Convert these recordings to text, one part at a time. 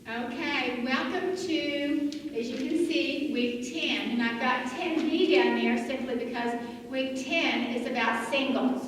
Okay, welcome to, as you can see, week 10. And I've got 10B down there simply because week 10 is about singles.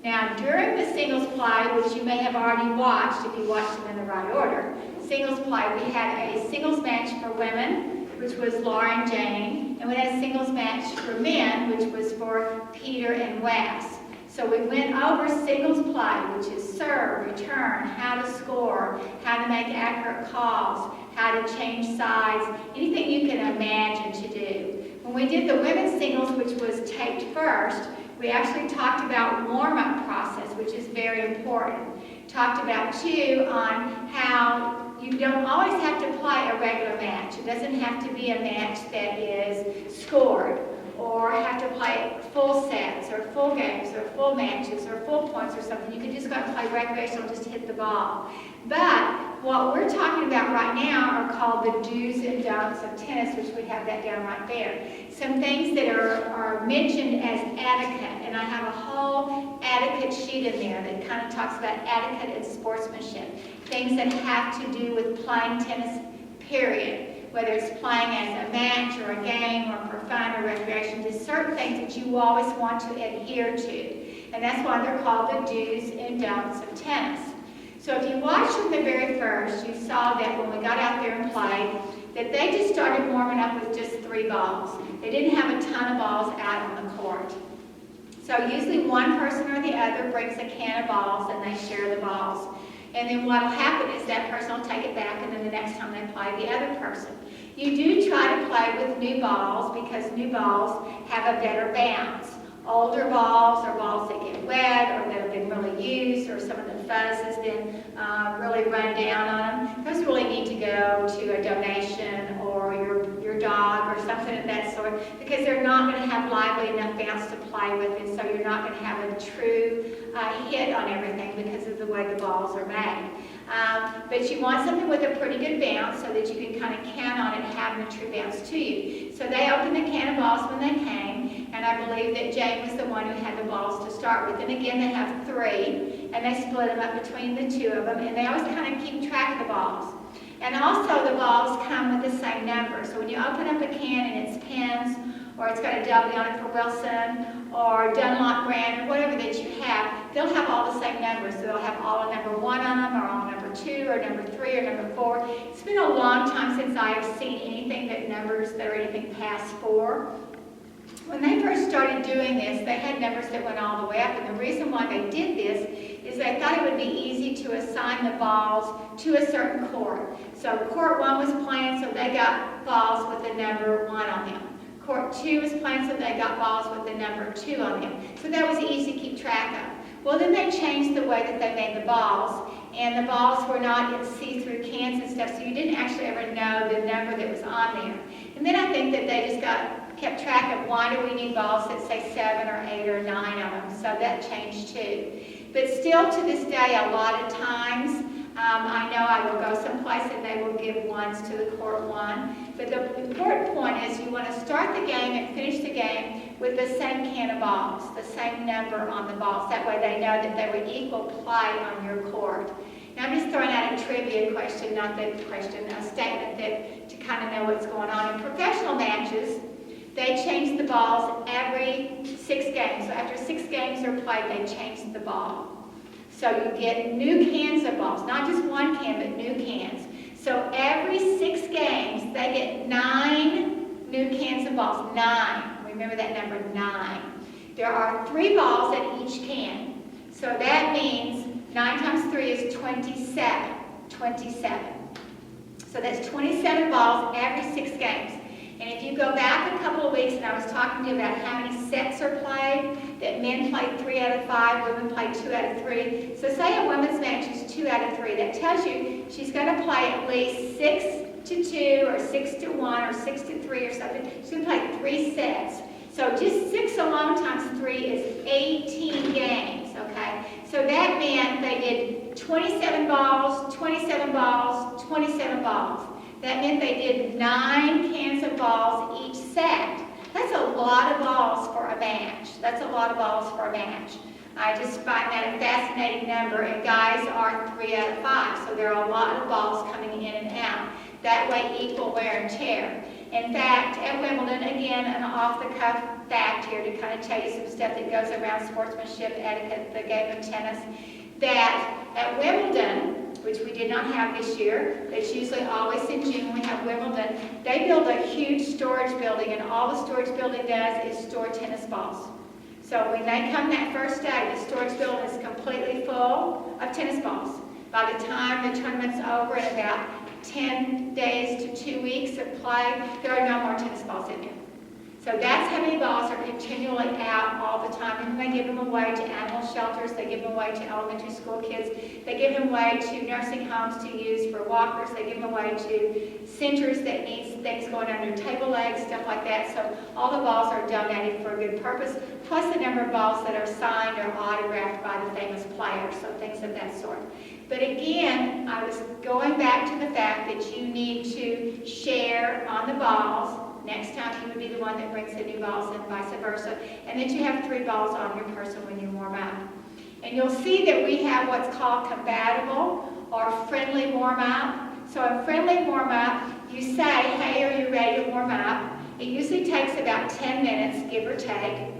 Now, during the singles play, which you may have already watched if you watched them in the right order, singles play, we had a singles match for women, which was Laura and Jane, and we had a singles match for men, which was for Peter and Wes. So we went over singles play, which is serve, return, how to score, how to make accurate calls, how to change sides, anything you can imagine to do. When we did the women's singles, which was taped first, we actually talked about warm-up process, which is very important. Talked about, too, on how you don't always have to play a regular match. It doesn't have to be a match that is scored, or have to play full sets, or full games, or full matches, or full points or something. You can just go and play recreational, just hit the ball. But what we're talking about right now are called the do's and don'ts of tennis, which we have that down right there. Some things that are mentioned as etiquette, and I have a whole etiquette sheet in there that kind of talks about etiquette and sportsmanship. Things that have to do with playing tennis, period. Whether it's playing as a match or a game or for fun or recreation, there's certain things that you always want to adhere to. And that's why they're called the do's and don'ts of tennis. So if you watched from the very first, you saw that when we got out there and played, that they just started warming up with just 3 balls. They didn't have a ton of balls out on the court. So usually one person or the other brings a can of balls and they share the balls. And then what will happen is that person will take it back, and then the next time they play, the other person. You do try to play with new balls because new balls have a better bounce. Older balls are balls that get wet or that have been really used, or some of the fuzz has been really run down on them. Those really need to go to a donation or your dog or something of that sort, because they're not going to have lively enough bounce to play with, and so you're not going to have a true hit on everything because of the way the balls are made. But you want something with a pretty good bounce so that you can kind of count on it having a true bounce to you. So they opened the can of balls when they came, and I believe that Jane was the one who had the balls to start with. And again, they have 3, and they split them up between the 2 of them, and they always kind of keep track of the balls. And also the balls come with the same number. So when you open up a can and it's pins, or it's got a W on it for Wilson, or Dunlop brand, or whatever that you have, they'll have all the same numbers. So they'll have all a number 1 on them, or all number 2, or number 3, or number 4. It's been a long time since I have seen anything that numbers that are anything past 4. When they first started doing this, they had numbers that went all the way up, and the reason why they did this is they thought it would be easy to assign the balls to a certain court. So court 1 was playing, so they got balls with the number 1 on them. Court 2 was playing, so they got balls with the number 2 on them. So that was easy to keep track of. Well, then they changed the way that they made the balls, and the balls were not in see-through cans and stuff, so you didn't actually ever know the number that was on there. And then I think that they just kept track of, why do we need balls that say 7 or 8 or 9 on them? So that changed too. But still to this day, a lot of times, I know I will go someplace and they will give 1s to the court 1. But the important point is you want to start the game and finish the game with the same can of balls, the same number on the balls. That way they know that they were equal play on your court. Now I'm just throwing out a trivia question, not the question, a statement that to kind of know what's going on. In professional matches, they change the balls every 6 games. So after 6 games are played, they change the ball. So you get new cans of balls, not just 1 can, but new cans. So every 6 games, they get 9 new cans of balls. 9. Remember that number, 9. There are 3 balls in each can. So that means 9 times 3 is 27. 27. So that's 27 balls every 6 games. And if you go back a couple of weeks, and I was talking to you about how many sets are played, that men play 3 out of 5, women play 2 out of 3. So say a women's match is 2 out of 3. That tells you she's going to play at least 6 to 2, or 6 to 1, or 6 to 3, or something. She's going to play 3 sets. So just 6 alone times 3 is 18 games, okay? So that meant they did 27 balls, 27 balls, 27 balls. That meant they did 9 cans of balls each set. That's a lot of balls for a match. That's a lot of balls for a match. I just find that a fascinating number, and guys are 3 out of 5, so there are a lot of balls coming in and out. That way, equal wear and tear. In fact, at Wimbledon, again, an off-the-cuff fact here to kind of tell you some stuff that goes around sportsmanship, etiquette, the game of tennis, that at Wimbledon, which we did not have this year, it's usually always in June we have Wimbledon, they build a huge storage building, and all the storage building does is store tennis balls. So when they come that first day, the storage building is completely full of tennis balls. By the time the tournament's over in about 10 days to 2 weeks of play, there are no more tennis balls in there. So that's how many balls are continually out all the time. And they give them away to animal shelters, they give them away to elementary school kids, they give them away to nursing homes to use for walkers, they give them away to centers that needs things going under table legs, stuff like that. So all the balls are donated for a good purpose, plus the number of balls that are signed or autographed by the famous players, so things of that sort. But again, I was going back to the fact that you need to share on the balls. Next time you would be the one that brings the new balls and vice versa. And that you have 3 balls on your person when you warm up. And you'll see that we have what's called compatible or friendly warm up. So in friendly warm up, you say, hey, are you ready to warm up? It usually takes about 10 minutes, give or take.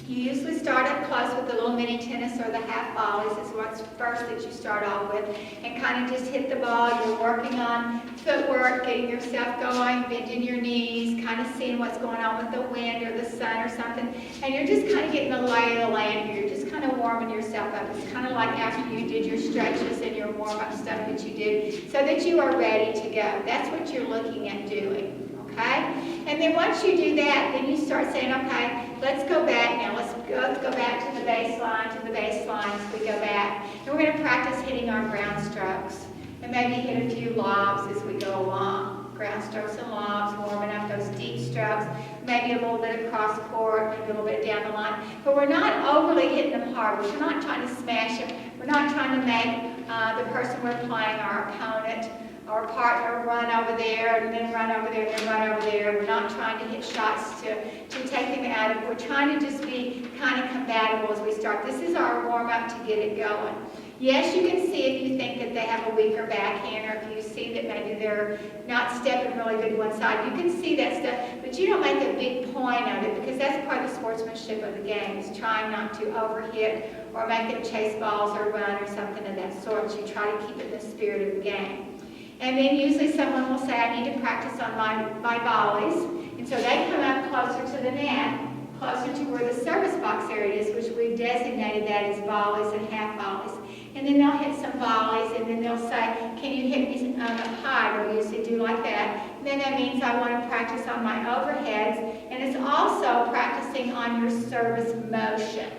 You usually start up close with the little mini tennis or the half volleys is what's first that you start off with, and kind of just hit the ball. You're working on footwork, getting yourself going, bending your knees, kind of seeing what's going on with the wind or the sun or something, and you're just kind of getting the lay of the land here. You're just kind of warming yourself up. It's kind of like after you did your stretches and your warm-up stuff that you did, so that you are ready to go. That's what you're looking at doing. Okay? And then once you do that, then you start saying, okay, let's go back now. Let's go back to the baseline, so we go back. And we're going to practice hitting our ground strokes. And maybe hit a few lobs as we go along. Ground strokes and lobs, warming up those deep strokes. Maybe a little bit across court, maybe a little bit down the line. But we're not overly hitting them hard. We're not trying to smash them. We're not trying to make the person we're playing, our opponent, our partner, run over there, and then run over there, and then run over there. We're not trying to hit shots to take them out of. We're trying to just be kind of compatible as we start. This is our warm-up to get it going. Yes, you can see if you think that they have a weaker backhand, or if you see that maybe they're not stepping really good one side. You can see that stuff, but you don't make a big point of it, because that's part of the sportsmanship of the game, is trying not to overhit or make them chase balls or run or something of that sort. You try to keep it in the spirit of the game. And then usually someone will say, I need to practice on my volleys. And so they come up closer to the net, closer to where the service box area is, which we've designated that as volleys and half volleys. And then they'll hit some volleys, and then they'll say, can you hit me up high? They'll usually do like that. And then that means I want to practice on my overheads. And it's also practicing on your service motion,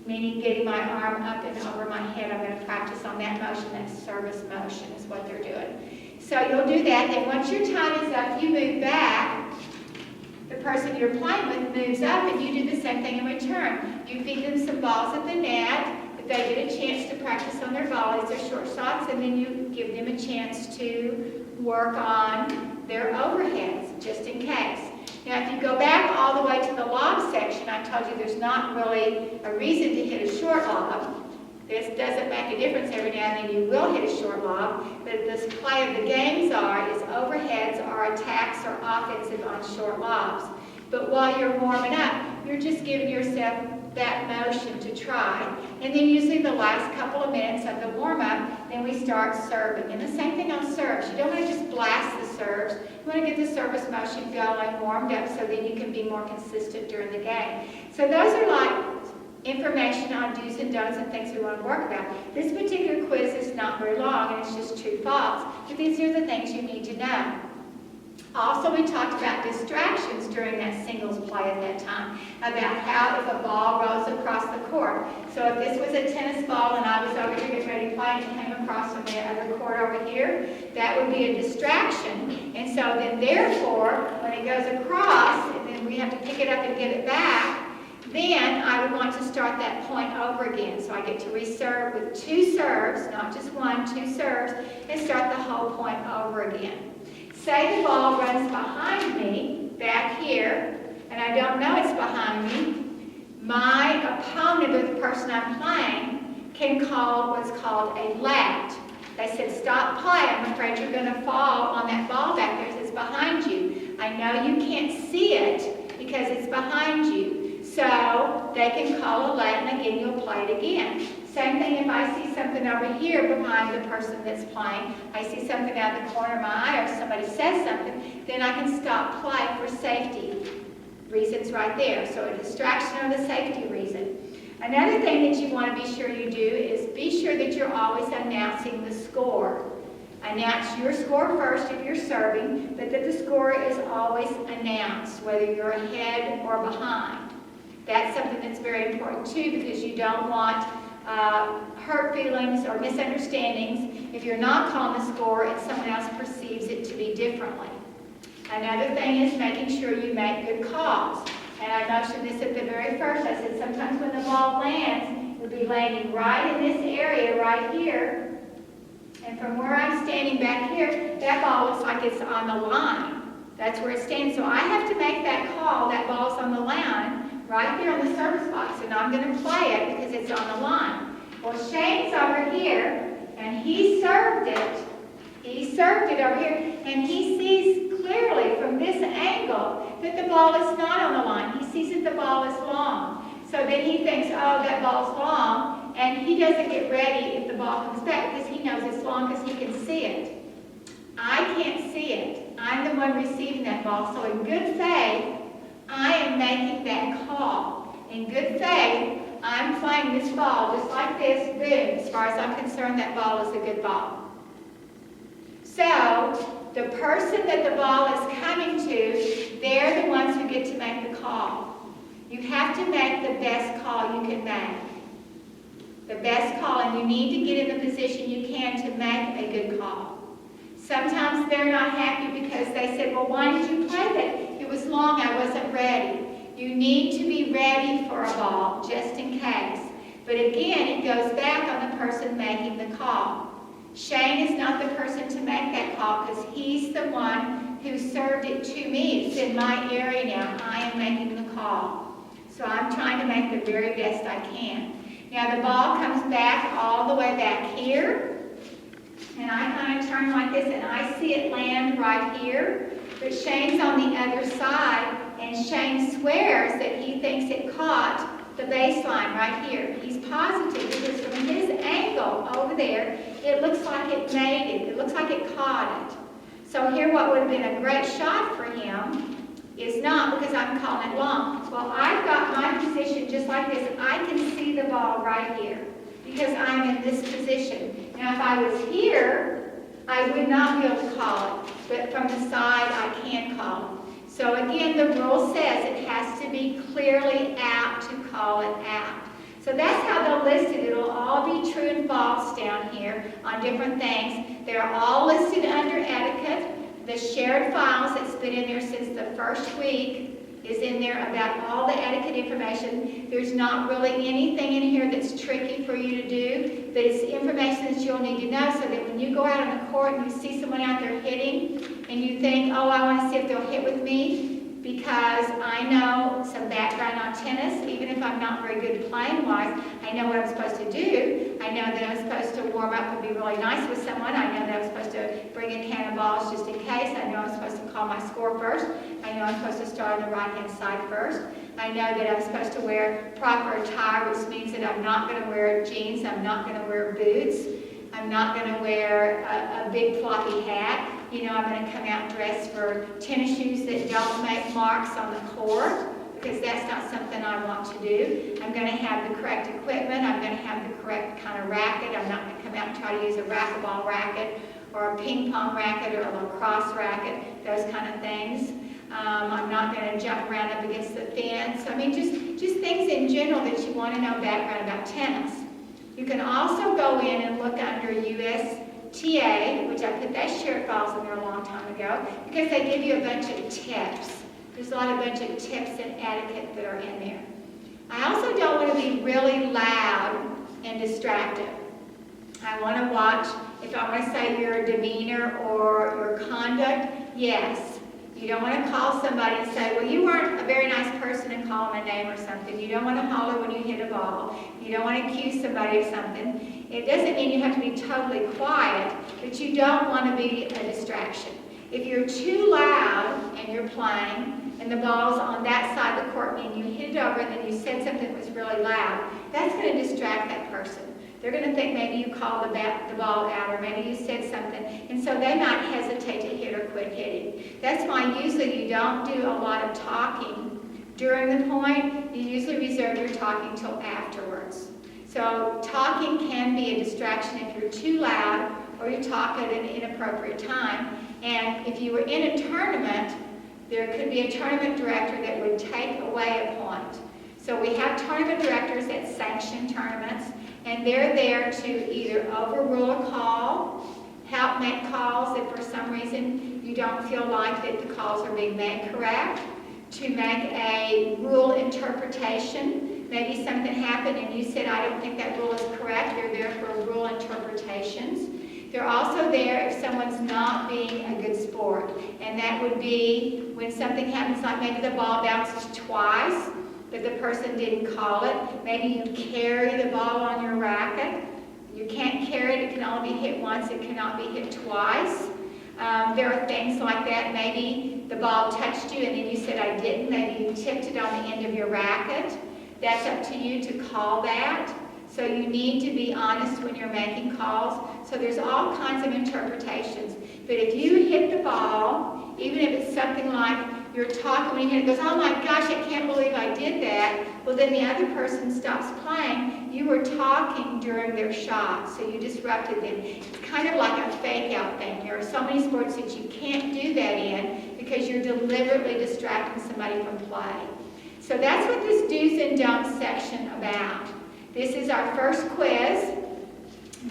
meaning getting my arm up and over my head. I'm going to practice on that motion. That service motion is what they're doing. So you'll do that. Then once your time is up, you move back. The person you're playing with moves up, and you do the same thing in return. You feed them some balls at the net. If they get a chance to practice on their volleys, their short shots, and then you give them a chance to work on their overheads, just in case. Now, if you go back all the way to the lob section, I told you there's not really a reason to hit a short lob. This doesn't make a difference. Every now and then you will hit a short lob, but the play of the games is overheads or attacks or offensive on short lobs. But while you're warming up, you're just giving yourself that motion to try. And then usually the last couple of minutes of the warm-up, then we start serving. And the same thing on serves. You don't want to just blast the serves. You want to get the service motion going, warmed up, so that you can be more consistent during the game. So those are like information on do's and don'ts and things we want to work about. This particular quiz is not very long, and it's just true false, but these are the things you need to know. Also, we talked about distractions during that singles play at that time, about how if a ball rolls across the court. So if this was a tennis ball and I was over here getting ready to play and it came across from the other court over here, that would be a distraction. And so then therefore, when it goes across, and then we have to pick it up and get it back, then I would want to start that point over again. So I get to reserve with 2 serves, not just 1, 2 serves, and start the whole point over again. Say the ball runs behind me, back here, and I don't know it's behind me, my opponent or the person I'm playing can call what's called a lat. They said, stop play, I'm afraid you're going to fall on that ball back there. It's behind you. I know you can't see it because it's behind you. So they can call a lat, and again, you'll play it again. Same thing if I see something over here behind the person that's playing. I see something out of the corner of my eye, or somebody says something, then I can stop play for safety reasons right there. So a distraction or the safety reason. Another thing that you want to be sure you do is be sure that you're always announcing the score. Announce your score first if you're serving, but that the score is always announced, whether you're ahead or behind. That's something that's very important too, because you don't want hurt feelings or misunderstandings if you're not calling the score and someone else perceives it to be differently. Another thing is making sure you make good calls. And I mentioned this at the very first. I said sometimes when the ball lands, it will be landing right in this area right here. And from where I'm standing back here, that ball looks like it's on the line. That's where it's standing. So I have to make that call. That ball's on the line right there on the service box. And I'm going to play it because it's on the line. Well, Shane's over here, and he served it. He served it over here, and he sees clearly from this angle that the ball is not on the line. He sees that the ball is long. So then he thinks, oh, that ball's long, and he doesn't get ready if the ball comes back because he knows it's long because he can see it. I can't see it. I'm the one receiving that ball. So in good faith, I am making that call. In good faith, I'm playing this ball just like this, boom. As far as I'm concerned, that ball is a good ball. So, the person that the ball is coming to, they're the ones who get to make the call. You have to make the best call you can make. The best call, and you need to get in the position you can to make a good call. Sometimes they're not happy because they said, well, why did you play that? It was long, I wasn't ready. You need to be ready for a ball, just in case. But again, it goes back on the person making the call. Shane is not the person to make that call because he's the one who served it to me. It's in my area now. I am making the call. So I'm trying to make the very best I can. Now the ball comes back all the way back here. And I kind of turn like this and I see it land right here. But Shane's on the other side, and Shane swears that he thinks it caught the baseline right here. He's positive because from his angle over there, it looks like it made it. It looks like it caught it. So here what would have been a great shot for him is not, because I'm calling it long. Well, I've got my position just like this. I can see the ball right here because I'm in this position. Now if I was here, I would not be able to call it. But from the side, I can call it. So again, the rule says it has to be clearly out to call it out. So that's how they'll list it. It'll all be true and false down here on different things. They're all listed under etiquette. The shared files that's been in there since the first week is in there about all the etiquette information. There's not really anything in here that's tricky for you to do, but it's information that you'll need to know so that when you go out on the court and you see someone out there hitting and you think, oh, I want to see if they'll hit with me, because I know some background on tennis, even if I'm not very good playing-wise, I know what I'm supposed to do. I know that I'm supposed to warm up and be really nice with someone. I know that I'm supposed to bring a can of balls just in case. I know I'm supposed to call my score first. I know I'm supposed to start on the right-hand side first. I know that I'm supposed to wear proper attire, which means that I'm not going to wear jeans. I'm not going to wear boots. I'm not going to wear a big floppy hat. You know, I'm going to come out dressed for tennis shoes that don't make marks on the court, because that's not something I want to do. I'm going to have the correct equipment. I'm going to have the correct kind of racket. I'm not going to come out and try to use a racquetball racket or a ping pong racket or a lacrosse racket, those kind of things. I'm not going to jump around up against the fence. I mean, just things in general that you want to know background about tennis. You can also go in and look under USTA, which I put those shared files in there a long time ago, because they give you a bunch of tips. There's a bunch of tips and etiquette that are in there. I also don't want to be really loud and distracted. I want to watch, if I want to say your demeanor or your conduct, yes. You don't want to call somebody and say, well, you weren't a very nice person, and call them a name or something. You don't want to holler when you hit a ball. You don't want to accuse somebody of something. It doesn't mean you have to be totally quiet, but you don't want to be a distraction. If you're too loud and you're playing, and the ball's on that side of the court, and you hit it over, and then you said something that was really loud, that's going to distract that person. They're going to think maybe you called the ball out, or maybe you said something, and so they might hesitate to hit or quit hitting. That's why usually you don't do a lot of talking during the point. You usually reserve your talking till afterwards. So talking can be a distraction if you're too loud or you talk at an inappropriate time. And if you were in a tournament, there could be a tournament director that would take away a point. So we have tournament directors that sanction tournaments, and they're there to either overrule a call, help make calls if for some reason you don't feel like that the calls are being made correct, to make a rule interpretation. Maybe something happened and you said, I don't think that rule is correct. They're there for rule interpretations. They're also there if someone's not being a good sport. And that would be when something happens, like maybe the ball bounces twice, but the person didn't call it. Maybe you carry the ball on your racket. You can't carry it. It can only be hit once. It cannot be hit twice. There are things like that. Maybe the ball touched you and then you said, I didn't. Maybe you tipped it on the end of your racket. That's up to you to call that. So you need to be honest when you're making calls. So there's all kinds of interpretations. But if you hit the ball, even if it's something like you're talking when you hit it, goes, oh my gosh, I can't believe I did that. Well, then the other person stops playing. You were talking during their shot, so you disrupted them. It's kind of like a fake out thing. There are so many sports that you can't do that in because you're deliberately distracting somebody from play. So that's what this do's and don'ts section about. This is our first quiz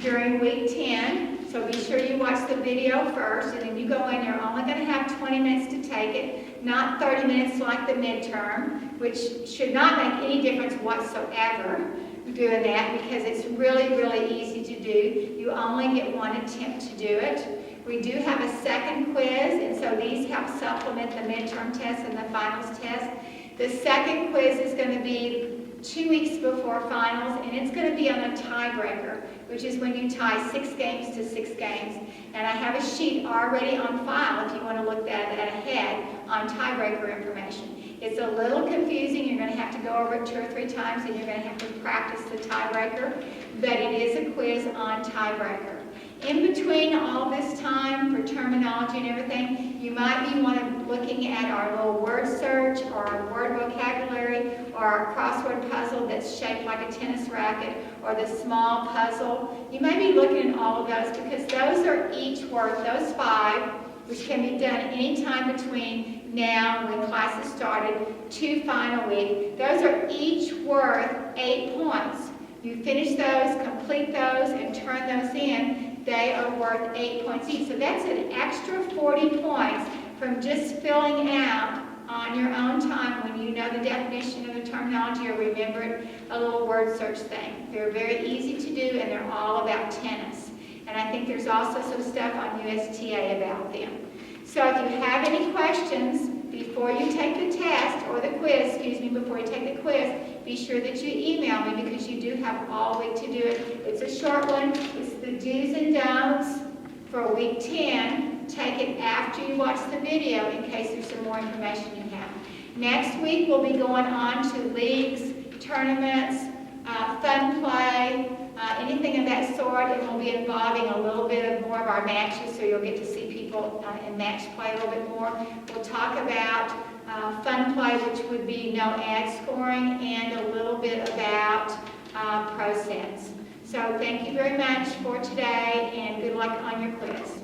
during week 10, so be sure you watch the video first, and then you go in. You're only going to have 20 minutes to take it, not 30 minutes like the midterm, which should not make any difference whatsoever doing that because it's really, really easy to do. You only get one attempt to do it. We do have a second quiz, and so these help supplement the midterm test and the finals test. The second quiz is going to be 2 weeks before finals, and it's going to be on a tiebreaker, which is when you tie 6 games to 6 games. And I have a sheet already on file if you want to look at that ahead on tiebreaker information. It's a little confusing. You're going to have to go over it 2 or 3 times, and you're going to have to practice the tiebreaker, but it is a quiz on tiebreaker. In between all this time for terminology and everything, you might be looking at our little word search or our word vocabulary or our crossword puzzle that's shaped like a tennis racket or the small puzzle. You may be looking at all of those because those are each worth, those 5, which can be done anytime between now when classes started to final week. Those are each worth 8 points. You finish those, complete those, and turn those in. They are worth 8 points each. So that's an extra 40 points from just filling out on your own time when you know the definition of the terminology or remember it, a little word search thing. They're very easy to do, and they're all about tennis. And I think there's also some stuff on USTA about them. So if you have any questions before you take the test, or the quiz, before you take the quiz, be sure that you email me because you do have all week to do it. It's a short one. It's the do's and don'ts for week 10. Take it after you watch the video in case there's some more information you have. Next week we'll be going on to leagues, tournaments, fun play, anything of that sort, and we'll be involving a little bit more of our matches, so you'll get to see people in match play a little bit more. We'll talk about fun play, which would be no ad scoring, and a little bit about pro sets. So thank you very much for today, and good luck on your quiz.